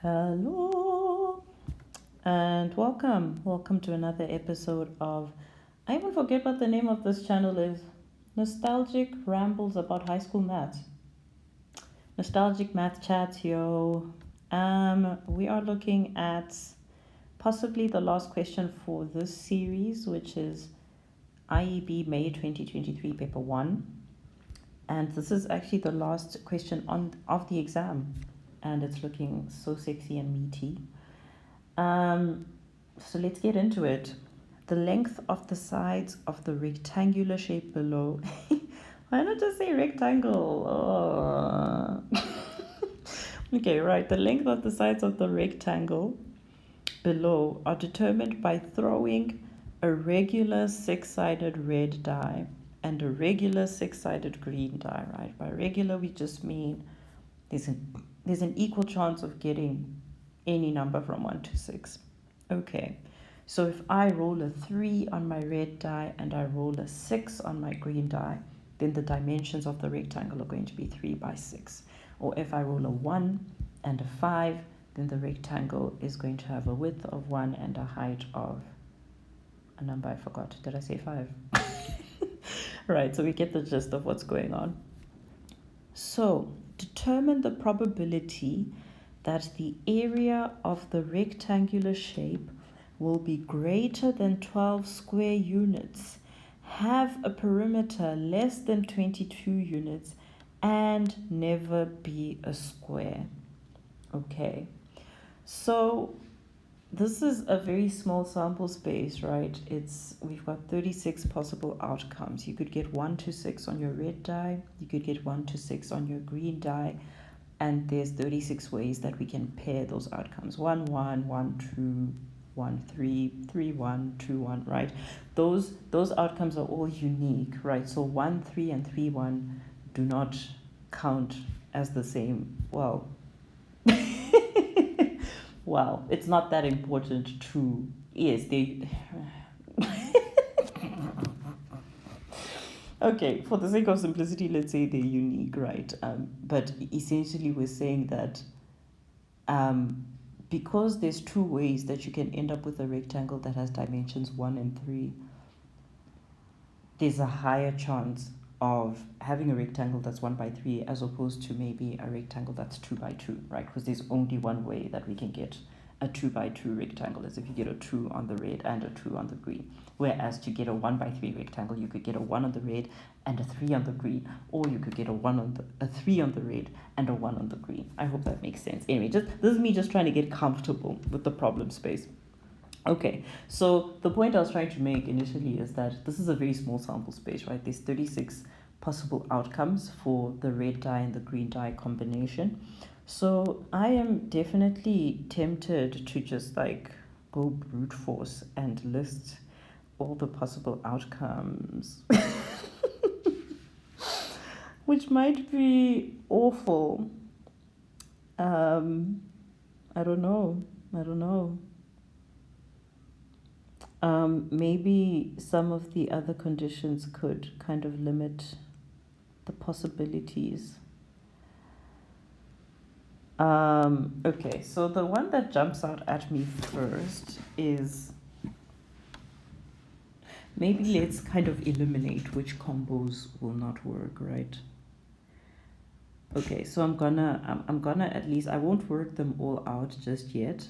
Hello and welcome. Welcome to another episode of, I even forget what the name of this channel is. Nostalgic Rambles About High School Maths. Nostalgic Math Chats, yo. We are looking at possibly the last question for this series, which is IEB May 2023 paper 1. And this is actually the last question of the exam. And it's looking so sexy and meaty. So let's get into it. The length of the sides of the rectangular shape below. Why not just say rectangle? Oh. Okay, right. The length of the sides of the rectangle below are determined by throwing a regular six-sided red die and a regular six-sided green die, right? By regular, we just mean there's an equal chance of getting any number from 1 to 6. Okay, so if I roll a 3 on my red die and I roll a 6 on my green die, then the dimensions of the rectangle are going to be 3 by 6. Or if I roll a 1 and a 5, then the rectangle is going to have a width of 1 and a height of a number I forgot. Did I say 5? Right, so we get the gist of what's going on. So, determine the probability that the area of the rectangular shape will be greater than 12 square units, have a perimeter less than 22 units, and never be a square. Okay, so this is a very small sample space, right? We've got 36 possible outcomes. You could get 1 to 6 on your red die, you could get 1 to 6 on your green die, and there's 36 ways that we can pair those outcomes. 1, 1, 1, 2, 1, 3, 3, 1, 2, 1, right? Those outcomes are all unique, right? So 1, 3, and 3, 1 do not count as the same. Well, well, it's not that important to, yes, they, okay, for the sake of simplicity, let's say they're unique, right? But essentially we're saying that because there's 2 ways that you can end up with a rectangle that has dimensions 1 and 3, there's a higher chance of having a rectangle that's 1 by 3 as opposed to maybe a rectangle that's 2 by 2, right? Because there's only one way that we can get a 2 by 2 rectangle is if you get a 2 on the red and a 2 on the green. Whereas to get a 1 by 3 rectangle, you could get a 1 on the red and a 3 on the green, or you could get a 3 on the red and a 1 on the green. I hope that makes sense. Anyway, this is me just trying to get comfortable with the problem space. Okay, so the point I was trying to make initially is that this is a very small sample space, right? There's 36 possible outcomes for the red die and the green die combination. So I am definitely tempted to just like go brute force and list all the possible outcomes, which might be awful. I don't know. Maybe some of the other conditions could kind of limit the possibilities. Okay, so the one that jumps out at me first is, maybe let's kind of eliminate which combos will not work, right? Okay, so I'm gonna at least, I won't work them all out just yet,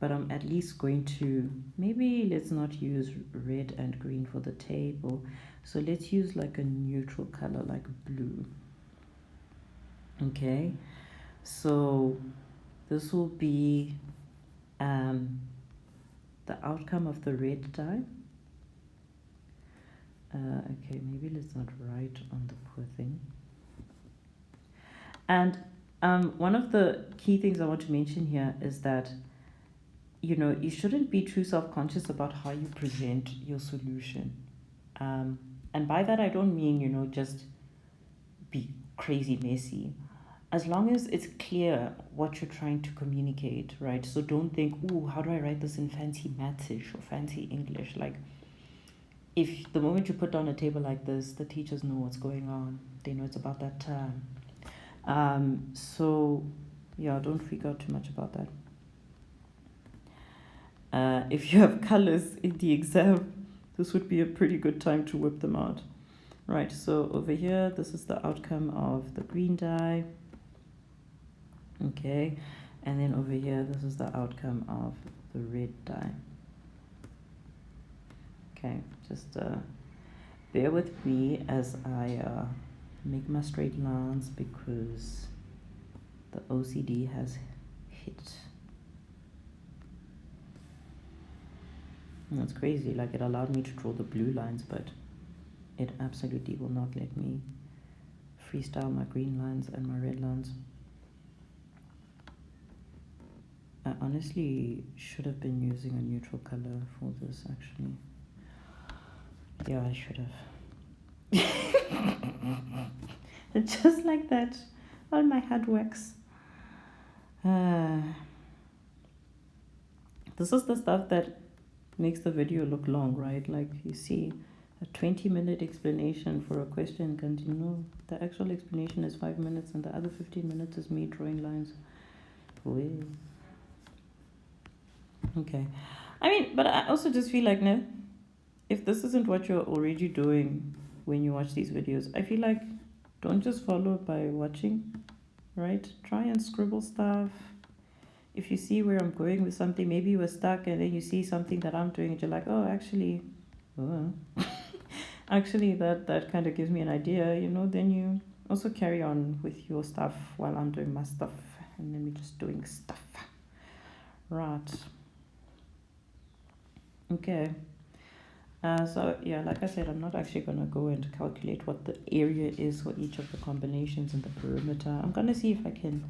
but I'm at least going to, maybe let's not use red and green for the table. So let's use like a neutral color like blue. Okay, so this will be the outcome of the red die. Okay, maybe let's not write on the poor thing. And one of the key things I want to mention here is that, you know, you shouldn't be too self-conscious about how you present your solution. And by that, I don't mean, you know, just be crazy messy. As long as it's clear what you're trying to communicate, right? So don't think, ooh, how do I write this in fancy maths-ish or fancy English? Like, if the moment you put down a table like this, the teachers know what's going on. They know it's about that term. So, yeah, don't freak out too much about that. If you have colors in the exam, this would be a pretty good time to whip them out. Right, so over here, this is the outcome of the green dye. Okay, and then over here, this is the outcome of the red dye. Okay, just bear with me as I make my straight lines because the OCD has hit. And that's crazy, like it allowed me to draw the blue lines, but it absolutely will not let me freestyle my green lines and my red lines. I honestly should have been using a neutral color for this actually. Yeah, I should have. Just like that, all my hard works. This is the stuff that makes the video look long, right? Like you see a 20-minute explanation for a question continue. The actual explanation is 5 minutes and the other 15 minutes is me drawing lines. Well, okay. I mean, but I also just feel like, no, if this isn't what you're already doing when you watch these videos, I feel like don't just follow by watching, right? Try and scribble stuff. If you see where I'm going with something, maybe you were stuck and then you see something that I'm doing and you're like, oh, actually, actually that kind of gives me an idea, you know, then you also carry on with your stuff while I'm doing my stuff and then we're just doing stuff. Right. Okay. So yeah, like I said, I'm not actually going to go and calculate what the area is for each of the combinations in the perimeter. I'm going to see if I can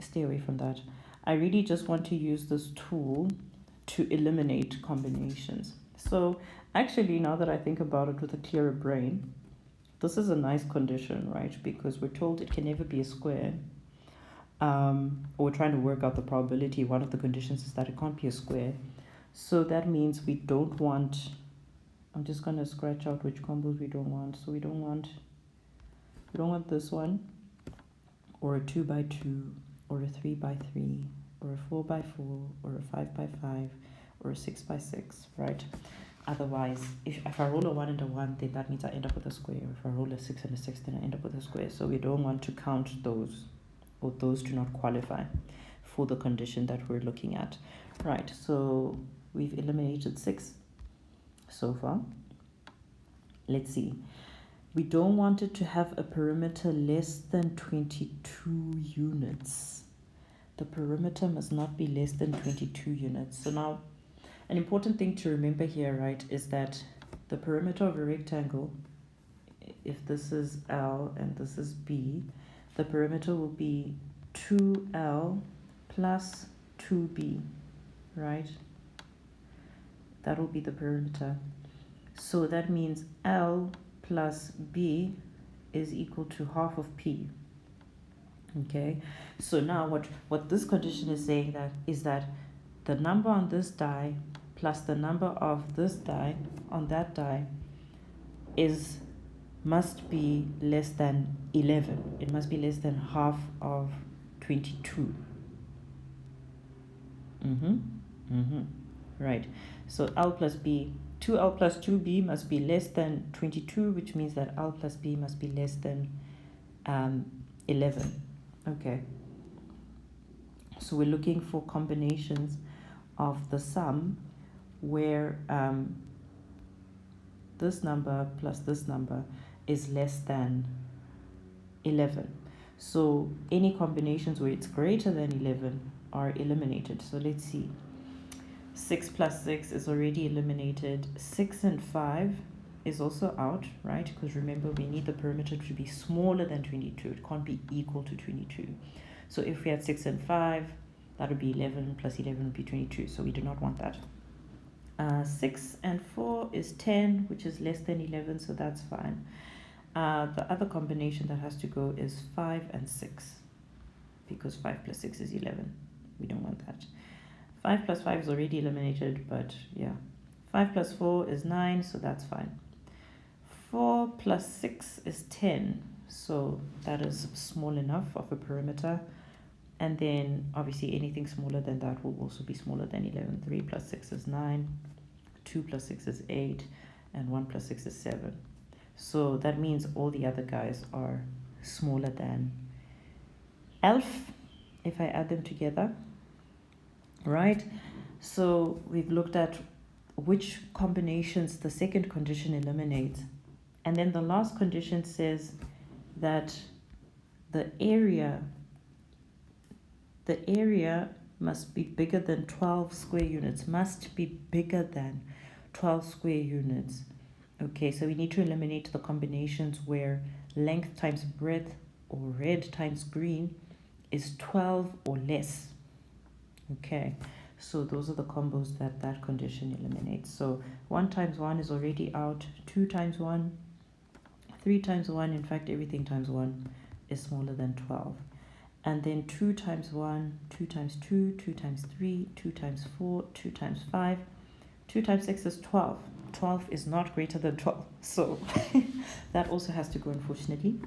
stay away from that. I really just want to use this tool to eliminate combinations. So actually, now that I think about it with a clearer brain, this is a nice condition, right? Because we're told it can never be a square. Or we're trying to work out the probability. One of the conditions is that it can't be a square. So that means we don't want, I'm just going to scratch out which combos we don't want. So we don't want this one, or a 2 by 2, or a 3 by 3, or a 4 by 4, or a 5 by 5, or a 6 by 6, right? Otherwise, if I roll a 1 and a 1, then that means I end up with a square. If I roll a 6 and a 6, then I end up with a square. So we don't want to count those, or those do not qualify for the condition that we're looking at. Right, so we've eliminated 6 so far. Let's see. We don't want it to have a perimeter less than 22 units. The perimeter must not be less than 22 units. So now, an important thing to remember here, right, is that the perimeter of a rectangle, if this is L and this is B, the perimeter will be 2L plus 2B, right? That will be the perimeter. So that means L plus B is equal to half of P. Okay, so now what this condition is saying that is that the number on this die plus the number of this die on that die must be less than 11. It must be less than half of 22. Right, so L plus B, 2L plus 2B must be less than 22, which means that L plus B must be less than 11. Okay, so we're looking for combinations of the sum where this number plus this number is less than 11. So any combinations where it's greater than 11 are eliminated. So let's see. 6 plus 6 is already eliminated. 6 and 5 is also out, right? Because remember, we need the perimeter to be smaller than 22. It can't be equal to 22. So if we had 6 and 5, that would be 11 plus 11 would be 22. So we do not want that. 6 and 4 is 10, which is less than 11, so that's fine. The other combination that has to go is 5 and 6, because 5 plus 6 is 11. We don't want that. 5 plus 5 is already eliminated, but yeah. 5 plus 4 is 9, so that's fine. 4 plus 6 is 10, so that is small enough of a perimeter. And then obviously anything smaller than that will also be smaller than 11. 3 plus 6 is 9, 2 plus 6 is 8, and 1 plus 6 is 7. So that means all the other guys are smaller than ELF if I add them together, right? So we've looked at which combinations the second condition eliminates. And then the last condition says that the area must be bigger than 12 square units, must be bigger than 12 square units. Okay, so we need to eliminate the combinations where length times breadth or red times green is 12 or less. Okay, so those are the combos that condition eliminates. So 1 times 1 is already out, 2 times 1, 3 times 1, in fact everything times 1 is smaller than 12. And then 2 times 1, 2 times 2, 2 times 3, 2 times 4, 2 times 5, 2 times 6 is 12. 12 is not greater than 12, so that also has to go, unfortunately.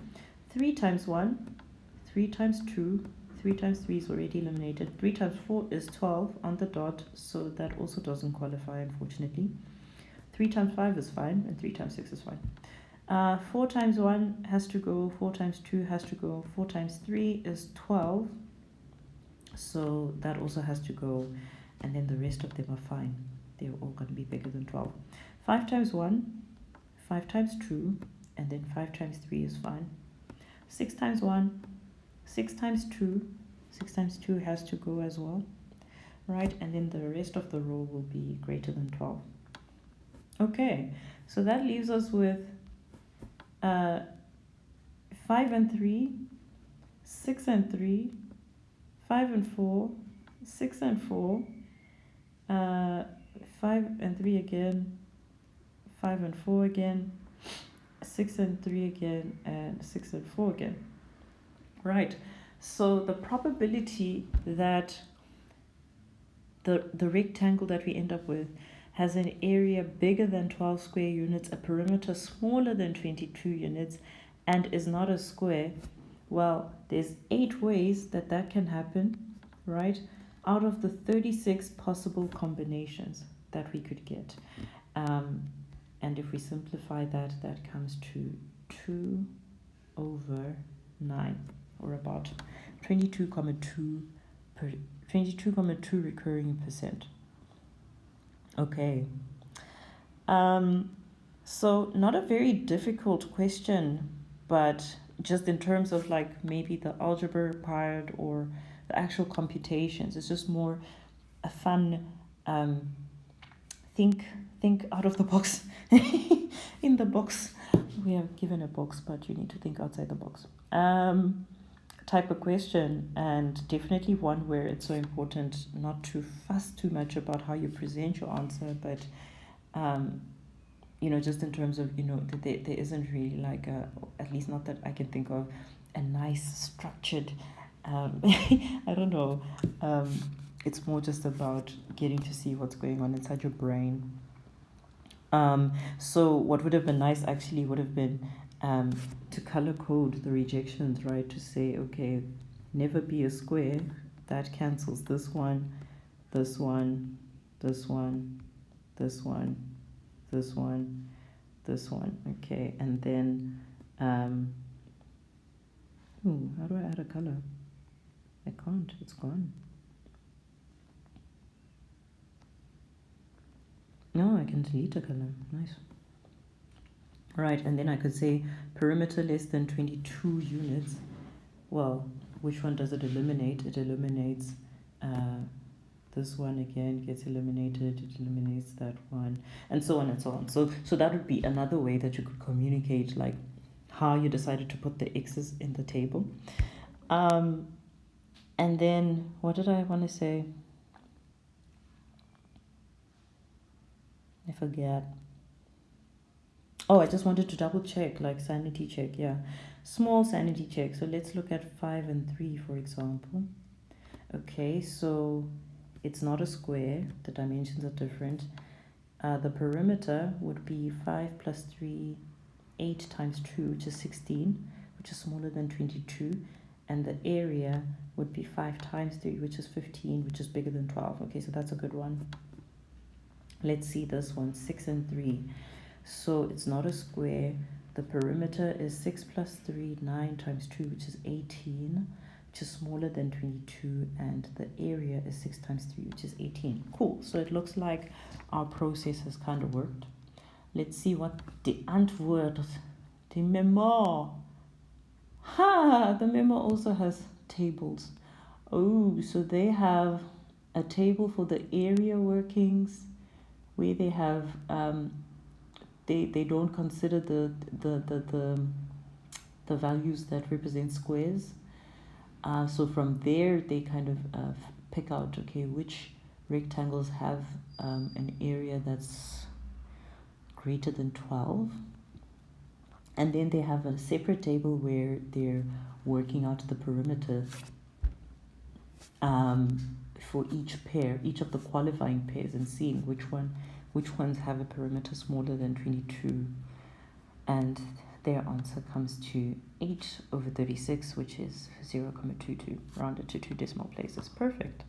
3 times 1, 3 times 2, 3 times 3 is already eliminated. 3 times 4 is 12 on the dot, so that also doesn't qualify, unfortunately. 3 times 5 is fine, and 3 times 6 is fine. 4 times 1 has to go, 4 times 2 has to go, 4 times 3 is 12, so that also has to go, and then the rest of them are fine. They're all going to be bigger than 12. 5 times 1, 5 times 2, and then 5 times 3 is fine. 6 times 1, 6 times 2, 6 times 2 has to go as well, right? And then the rest of the row will be greater than 12. Okay, so that leaves us with 5 and 3, 6 and 3, 5 and 4, 6 and 4, 5 and 3 again, 5 and 4 again, 6 and 3 again, and 6 and 4 again. Right, so the probability that the rectangle that we end up with has an area bigger than 12 square units, a perimeter smaller than 22 units, and is not a square, well, there's 8 ways that can happen, right, out of the 36 possible combinations that we could get. And if we simplify that, that comes to 2 over 9, or about 22,2 recurring percent. Okay, so not a very difficult question, but just in terms of like maybe the algebra part or the actual computations, it's just more a fun think out of the box. In the box, we are given a box, but you need to think outside the box type of question, and definitely one where it's so important not to fuss too much about how you present your answer, but just in terms of there isn't really like at least not that I can think of, a nice structured I don't know, it's more just about getting to see what's going on inside your brain. So what would have been nice actually would have been to color code the rejections, right? To say, okay, never be a square, that cancels this one, this one, this one, this one, this one, this one. Okay, and then how do I add a color? I can't, it's gone. No, I can delete a color. Nice. Right, and then I could say perimeter less than 22 units. Well, which one does it eliminate? It eliminates this one again, gets eliminated, it eliminates that one, and so on and so on. So that would be another way that you could communicate like how you decided to put the x's in the table. And then what did I want to say? I forget. Oh, I just wanted to double check, like sanity check, yeah. Small sanity check. So let's look at 5 and 3, for example. Okay, so it's not a square. The dimensions are different. The perimeter would be 5 plus 3, 8 times 2, which is 16, which is smaller than 22. And the area would be 5 times 3, which is 15, which is bigger than 12. Okay, so that's a good one. Let's see this one, 6 and 3. So it's not a square. The perimeter is 6 plus 3, 9 times 2, which is 18, which is smaller than 22, and the area is 6 times 3, which is 18. Cool, so it looks like our process has kind of worked. Let's see what the antwoord, the memo. Ha! The memo also has tables. Oh, so they have a table for the area workings where they have they don't consider the values that represent squares. So from there they kind of pick out, okay, which rectangles have an area that's greater than 12. And then they have a separate table where they're working out the perimeter for each pair, each of the qualifying pairs, and seeing which ones have a perimeter smaller than 22. And their answer comes to 8/36, which is 0.22, rounded to 2 decimal places. Perfect.